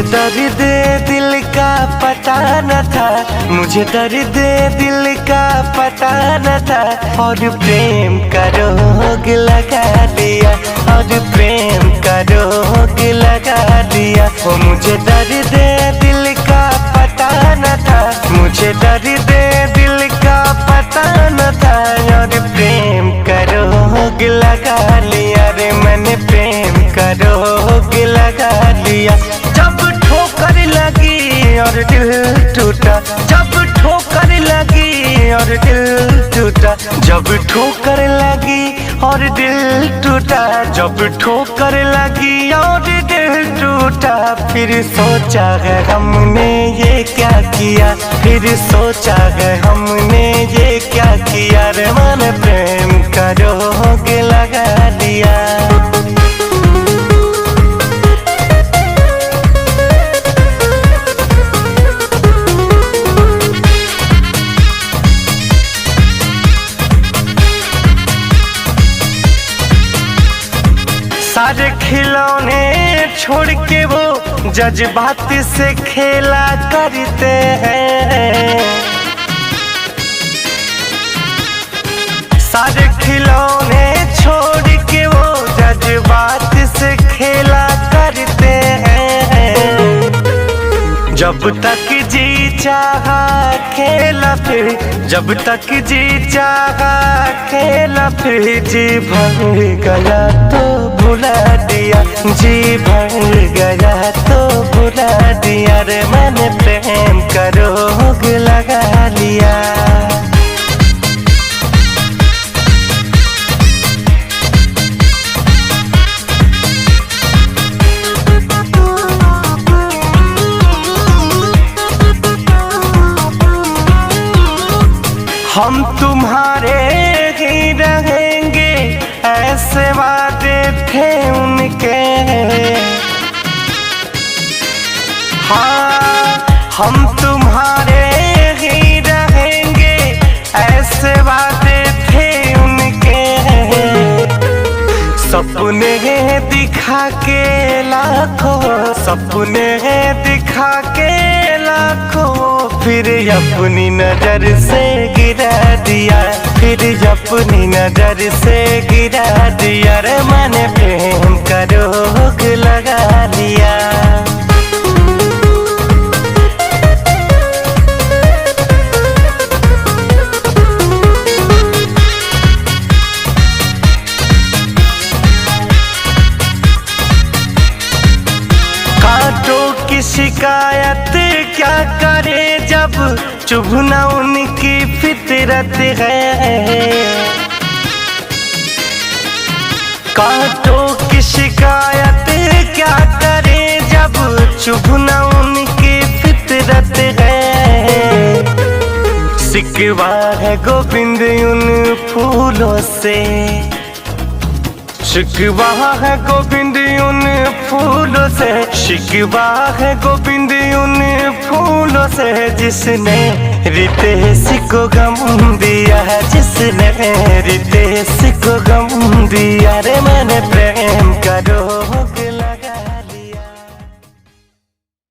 दर्द दिल का पता न था, मुझे दर्द दिल का पता न था। और प्रेम का रोग लगा दिया, और प्रेम का रोग लगा दिया। वो मुझे दर्द दिल का पता न था, मुझे दर्द दिल का पता न था। और प्रेम का रोग लगा लिया रे मैंने, प्रेम का रोग लगा लिया। जब ठोकर लगी और दिल टूटा, जब ठोकर लगी और दिल टूटा, जब ठोकर लगी और दिल टूटा, जब ठोकर लगी और दिल टूटा। फिर सोचा है हमने ये क्या किया, फिर सोचा है हमने ये क्या किया रे मैंने, प्रेम का रोग लगा दिया। सारे खिलौने छोड़ के वो जज्बात से खेला करते हैं। सारे खिलौने छोड़ के वो जज्बात से खेला करते हैं। जब तक जी चाहा खेला फिर, जब तक जी चाहा खेला फिर। जी भर गया तो भुला दिया, जी भर गया तो भुला दिया रे मैंने, प्रेम का रोग लगा लिया। हम तुम्हारे ही रहेंगे ऐसे वादे थे उनके। हाँ हम तुम्हारे ही रहेंगे ऐसे वादे थे उनके। सपने दिखा के लाखों, सपने दिखा के लाखों, फिर अपनी नजर से गिरा दिया, फिर अपनी नजर से गिरा दिया रे मैंने, प्रेम का रोग लगा लिया। कांटों की शिकायत क्या करे जब चुभना उनकी फितरत है। कांटों की शिकायत क्या करे जब चुभना उनकी फितरत है। शिकवा है गोविंद उन फूलों से, शिकवा है गोविंद उन फूलों से, शिकवा है गोविंद उन फूलों से। जिसने रितेश को गम दिया है, जिसने रितेश को गम दिया रे मैंने, प्रेम